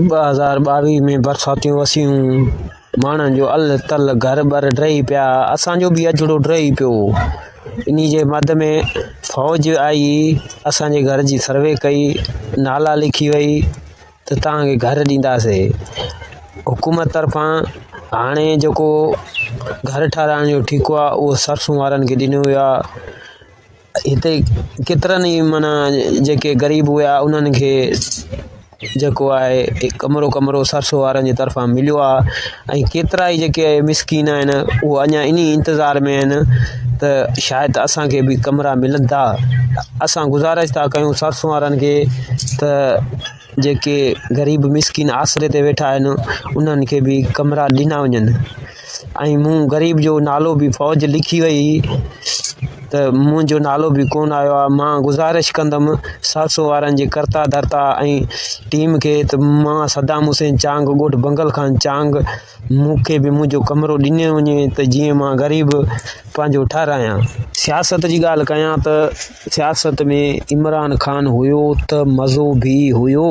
2022 में बरसातियूं वसियूं, माण्हुनि जो अल तल घर बर ड्रही पिया, असांजो बि अजड़ो ड्रही पियो। इन्ही जे मद में फ़ौज आई, असांजे घर जी सर्वे कई, नाला लिखी वई त तव्हांखे घर ॾींदासीं। हुकूमत तरफ़ां हाणे जेको घर ठाराइण जो ठीकु आहे उहो सरसूं वारनि खे ॾिनो वियो आहे। हिते केतिरनि ई माना जेके ग़रीब हुया उन्हनि खे जेको आहे कमरो सरसो वारनि जी तरफ़ां मिलियो आहे, ऐं केतिरा ई जेके मिसकीन आहिनि उहो अञा इन इंतज़ार में आहिनि त शायदि असांखे बि कमरा मिलंदा। असां गुज़ारिश था कयूं सरसो वारनि खे त जेके ग़रीब मिसकीन आसरे ते वेठा आहिनि उन्हनि खे बि कमरा ॾिना वञनि। ऐं मूं ग़रीब जो नालो बि फ़ौज लिखी वई त मुंहिंजो नालो बि कोन आयो आहे। मां गुज़ारिश कंदुमि सरसो वारनि जे करता धरता ऐं टीम खे त मां सदाम हुसैन चांग ॻोठ बंगल ख़ान चांग मूंखे बि मुंहिंजो कमरो ॾिनो वञे त जीअं मां ग़रीब पंहिंजो ठारायां। सियासत जी ॻाल्हि कयां त सियासत में इमरान ख़ान हुयो त मज़ो बि हुयो।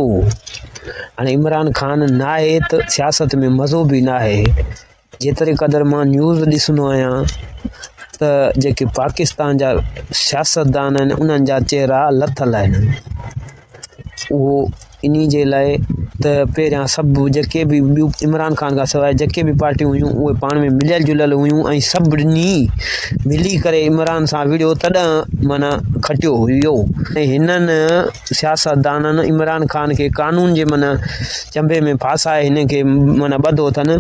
हाणे इमरान ख़ान न आहे त सियासत में मज़ो बि न आहे। जेतिरे क़दुरु मां न्यूज़ ॾिसंदो आहियां त जेके पाकिस्तान जा सियासतदान आहिनि उन्हनि जा चेहरा लथल आहिनि। उहो इन्ही जे लाइ त पहिरियां सभु जेके बि ॿियूं इमरान ख़ान खां सवाइ जेके बि पार्टियूं हुयूं उहे पाण में मिलियल जुलियल हुयूं ऐं सभिनी मिली करे इमरान सां विड़ियो तॾहिं माना खटियो हुयो। ऐं हिननि सियासतदाननि इमरान ख़ान खे कानून जे माना चंबे में फासाए हिन खे माना ॿधो अथनि।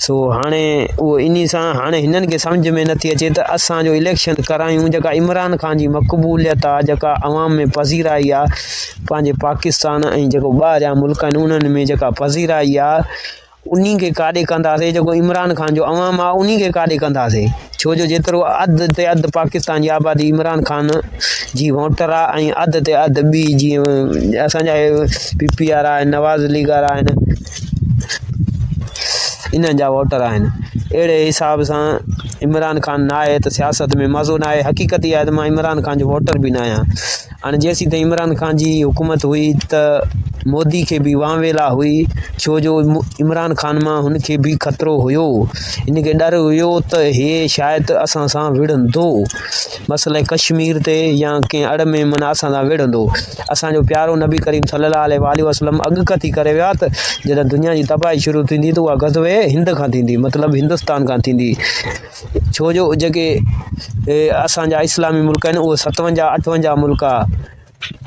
सो हाणे उहो इन सां हाणे हिननि खे सम्झ में नथी अचे त असांजो इलेक्शन करायूं। जेका इमरान ख़ान जी मक़बूलियत आहे, जेका अवाम में पज़ीराई आहे पंहिंजे पाकिस्तान ऐं जेको ॿाहिरियां मुल्क आहिनि उन्हनि में जेका पज़ीराई आहे उन्ही खे काॾे कंदासीं। जेको इमरान ख़ान जो अवाम आहे उन्ही खे काॾे कंदासीं, छो जो जेतिरो अधु ते अधु पाकिस्तान जी आबादी इमरान ख़ान जी वोटर आहे ऐं अधु ते अधु ॿी जीअं असांजा PPR आहिनि, नवाज़ लीग वारा आहिनि, इन्हनि जा वोटर आहिनि। अहिड़े हिसाब सां इमरान ख़ान न आहे त सियासत में मज़ो न आहे। हक़ीक़त इहा आहे त मां इमरान ख़ान जो वोटर बि न आहियां। हाणे जेसीं ताईं इमरान ख़ान जी हुकूमत हुई त मोदी खे बि वांवेला हुई, छो जो इमरान ख़ान मां हुनखे बि ख़तरो हुयो। हिनखे डर हुयो त हे शायदि असां सां विढ़ंदो, मसइले कश्मीर ते या कंहिं अड़ में माना असां सां विढ़ंदो। असांजो प्यारो नबी करीम सल्लल्लाहु अलैहि वसल्लम अॻकथी करे विया त जॾहिं दुनिया जी तबाही शुरू थींदी त उहा ग़ज़वे हिंद खां थींदी, मतिलबु हिंदुस्तान खां थींदी। छो जो जेके असांजा इस्लामी मुल्क आहिनि उहे 57-58 मुल्क आहे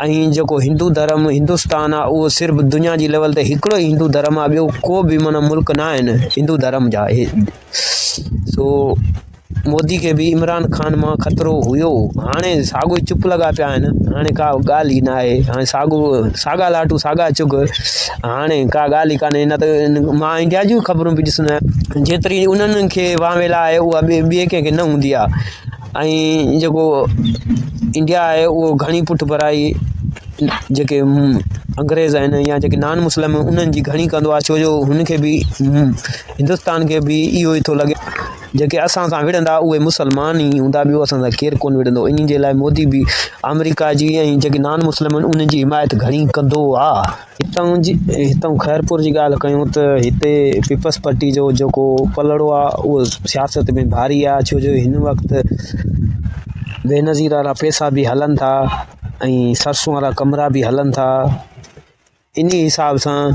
ऐं जेको हिंदू धर्म हिंदुस्तान आहे उहो सिर्फ़ु दुनिया जी लेवल ते हिकिड़ो ई हिंदू धर्म आहे, ॿियो को बि माना मुल्क न आहिनि हिंदू धर्म जा। सो मोदी खे बि इमरान ख़ान मां ख़तरो हुयो। हाणे साॻियो चुप लॻा पिया आहिनि, हाणे का ॻाल्हि ई न आहे। हाणे साॻा लाटू साॻा चुग, हाणे का ॻाल्हि ई कान्हे। न त मां इंडिया जूं ख़बरूं बि ॾिसंदो आहियां, जेतिरी उन्हनि खे वांवेला आहे उहा ॿिए कंहिंखे न हूंदी आहे। ऐं जेको इंडिया आहे उहो घणी पुठि भराई जेके अंग्रेज़ आहिनि या जेके नॉन मुस्लिम उन्हनि जी घणी कंदो आहे, छो जो हुनखे बि हिंदुस्तान खे बि इहो ई थो लॻे जेके असां सां विढ़ंदा उहे मुस्लमान ई हूंदा, ॿियो असां सां केरु कोन विढ़ंदो। इन जे लाइ मोदी बि अमेरिका जी ऐं जेके नॉन मुस्लिम आहिनि उन्हनि जी हिमायत घणी कंदो आहे। हितां ख़ैरपुर जी ॻाल्हि कयूं त हिते पीपल्स पार्टी जो जेको पलड़ो आहे उहो सियासत में भारी आहे, छो जो हिन वक़्तु बेनज़ीर वारा पैसा बि हलनि था ऐं सरसों वारा कमरा बि हलनि था। इन हिसाब सां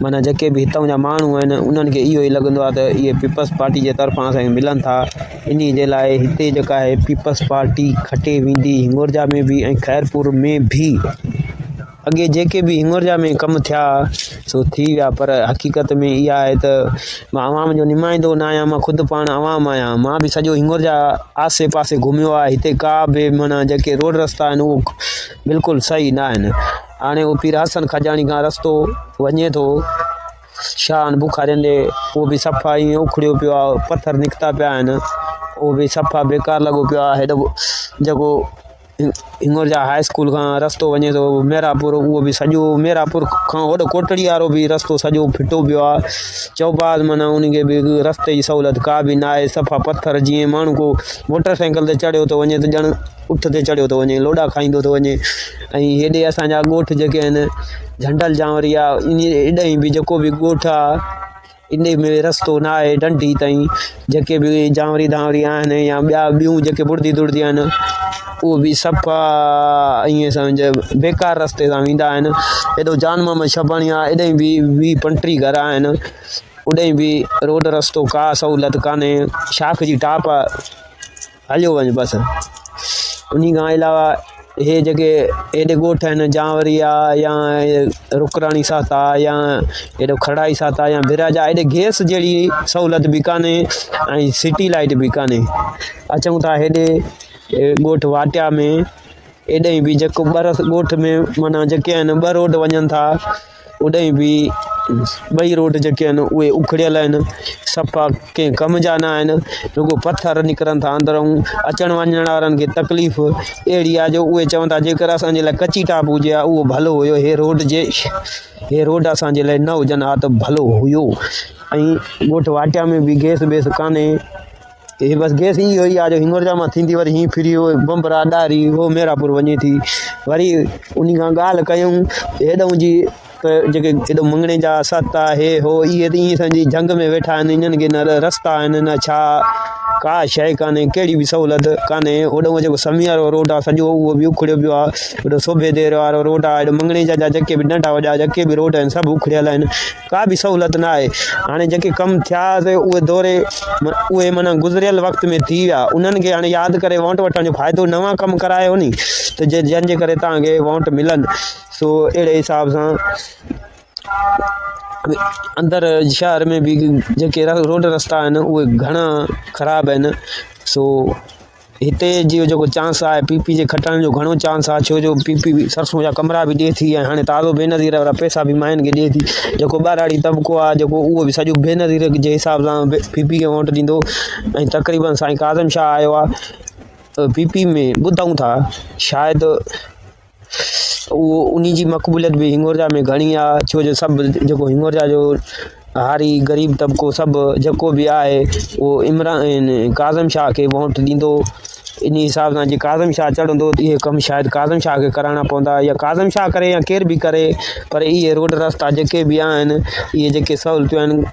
माना जेके बि हितां जा माण्हू आहिनि उन्हनि खे इहो ई लॻंदो आहे त इहे पीपल्स पार्टी जे तरफ़ां असांखे मिलनि था। इन जे लाइ हिते जेका आहे पीपल्स पार्टी खटे वेंदी, हिंगोरजा में बि ऐं ख़ैरपुर में बि। अॻे जेके बि हिंगोरजा में कम थिया सो थी विया, पर हक़ीक़त में इहा आहे त मां अवाम जो नुमाइंदो न आहियां, मां ख़ुदि पाण अवाम आहियां। मां बि सॼो हिंगोरजा आसे पासे घुमियो आहे। हिते का बि माना जेके रोड रस्ता आहिनि उहो बिल्कुलु सही न आहिनि। हाणे उहो पीर हसन खजानी खां रस्तो वञे थो शान बुखारियुनि ॾे, उहो बि सफ़ा ईअं उखड़ियो पियो आहे, पथर निकिता पिया आहिनि, उहो बि सफ़ा बेकार लॻो पियो आहे। हेॾो जेको हिंगोर जा हाई स्कूल खां रस्तो वञे थो मेरापुर, उहो बि सॼो मेरापुर खां होॾो कोटड़ी वारो बि रस्तो सॼो फिटो पियो आहे। चौपाल माना उनखे बि रस्ते जी सहूलियत का बि न आहे, सफ़ा पथर, जीअं माण्हू को मोटर साइकिल ते चढ़ियो थो वञे त ॼण उठ ते चढ़ियो थो वञे, लोॾा खाईंदो थो वञे। ऐं हेॾे असांजा ॻोठ जेके आहिनि झंडल जांवरिया, इन एॾां बि जेको बि ॻोठ आहे इन में रस्तो न आहे डंडी ताईं। जेके बि जांवरी धांवरी आहिनि या ॿियूं जेके बुढ़दी दुढ़दी आहिनि उहो बि सफ़ा ईअं सम्झ बेकार रस्ते सां वेंदा आहिनि। एॾो जान मोहम्मद छपाणिया एॾां बि 35 घर आहिनि, उॾां बि रोड रस्तो का सहूलियत कान्हे, शाख जी टाप हलियो वञ बसि। उन खां अलावा हे जेके हेॾे ॻोठ आहिनि जांवरिया या रुकराणी साता या हेॾो खड़ाई साता या बिराजा, हेॾे गैस जहिड़ी सहूलियत बि कान्हे ऐं सिटी लाइट बि कान्हे। अचूं था हेॾे ॻोठ वाटिया में, एॾां बि जेको ॻोठ में माना जेके आहिनि 2 रोड वञनि था, उॾां बि 2 रोड जेके आहिनि उहे उखड़ियल आहिनि, सफ़ा कंहिं कम जा न आहिनि, रुगो पथर निकिरनि था अंदरूं। अचण वञण वारनि खे तकलीफ़ अहिड़ी आहे जो उहे चवनि था जेकर असांजे लाइ कची टाप हुजे हा उहो भलो हुयो, हे रोड असांजे लाइ न हुजनि हा त भलो हुयो। ऐं ॻोठ वाटिया में बि गैस वेस कान्हे, हे बसि गैस इहो ई आहे जो हिंगोरजा मां थींदी वरी हीअं फिरी बम्बरा ॾारी हो मेरापुर वञे थी। वरी उन खां ॻाल्हि कयूं हेॾऊं जी त जेके हेॾो मंगणे जा सत आहे हे हो इहे त ईअं सम्झी जंग में वेठा आहिनि, इन्हनि खे न रस्ता आहिनि न छा, का शइ कान्हे, कहिड़ी बि सहूलियत कान्हे। होॾो जेको समी वारो रोड आहे सॼो उहो बि उखड़ियो पियो आहे, हेॾो सोभे देर वारो रोड आहे, हेॾो मंगणे जा जेके बि नंढा वॾा जेके बि रोड आहिनि सभु उखड़ियल आहिनि, का बि सहूलियत न आहे। हाणे जेके कम थिया उहे माना गुज़रियल वक़्त में थी विया, उन्हनि खे हाणे यादि करे वोट वठण जो फ़ाइदो, नवां कमु करायो नी त जंहिंजे करे तव्हांखे वोट मिलनि। सो अहिड़े हिसाब सां अंदरि शहर में बि जेके रोड रस्ता आहिनि उहे घणा ख़राबु आहिनि। सो हिते जो जेको चांस आहे पीपी जे खटण जो घणो चांस आहे, छो जो पीपी सरसों जा कमरा बि ॾिए थी ऐं हाणे ताज़ो बेनज़ीर वारा पैसा बि माइनि खे ॾिए थी। जेको ॿाराड़ी तबिको आहे जेको उहो बि सॼो बेनज़ीर जे हिसाब सां पीपी खे वोट ॾींदो। ऐं तक़रीबन साईं काज़म शाह आयो आहे पीपी में, ॿुधूं था शायदि उहो उन जी मक़बूलियत बि हिंगोरजा में घणी आहे, छो जो सभु जेको हिंगोरजा जो हारी ग़रीब तबिको सभु जेको बि आहे उहो काज़म शाह खे वोट ॾींदो। इन हिसाब सां जे काज़म शाह चढ़ंदो त इहे कमु शायदि काज़म शाह खे कराइणा पवंदा, या काज़म शाह करे या केर बि करे, पर इहे रोड रस्ता जेके बि आहिनि इहे जेके सहूलियतूं आहिनि,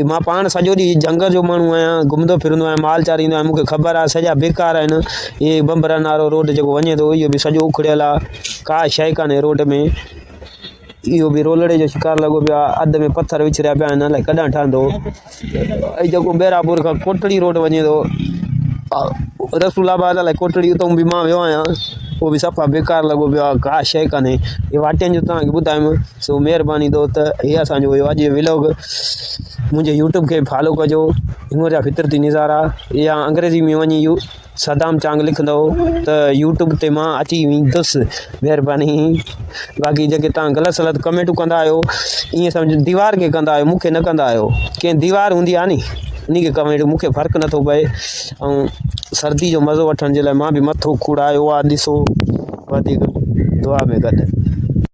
मां पाण सॼो ॾींहुं जंग जो माण्हू आहियां, घुमंदो फिरंदो आहियां, माल चारींदो आहियां, मूंखे ख़बर आहे सॼा बेकार आहिनि। इहे बम्बरनि वारो रोड जेको वञे थो इहो बि सॼो उखड़ियल आहे, का शइ कान्हे रोड में। इहो बि रोलड़े जो शिकार लॻो पियो आहे, अधु में पथर विछरिया पिया आहिनि, अलाए कॾहिं ठहंदो। ऐं जेको बेरापुर खां कोटड़ी रोड वञे थो रसूलाबाद अलाए कोटड़ी, उतां बि मां वियो आहियां, उहो बि सफ़ा बेकार लॻो पियो आहे, का शइ कान्हे। इहे वाटियुनि जो तव्हांखे ॿुधायमि। सो महिरबानी दोस्त, इहे असांजो हुयो अॼु व्लॉग। मुंहिंजे यूट्यूब खे फॉलो कजो, हिंगोरजा फितरती निज़ारा, या अंग्रेज़ी में वञी सदाम चांग लिखंदो त यूट्यूब ते मां अची वेंदुसि। महिरबानी। बाक़ी जेके तव्हां ग़लति सलत कमेंटूं कंदा आहियो, ईअं सम्झ दीवार खे कंदा आहियो, मूंखे न कंदा आहियो। कंहिं दीवार हूंदी आहे नी उन खे कमेंट, मूंखे फ़र्क़ु नथो पए। ऐं सर्दी जो मज़ो वठण जे लाइ मां बि मथो खुड़ायो आहे, ॾिसो वधीक दुआ में गॾु।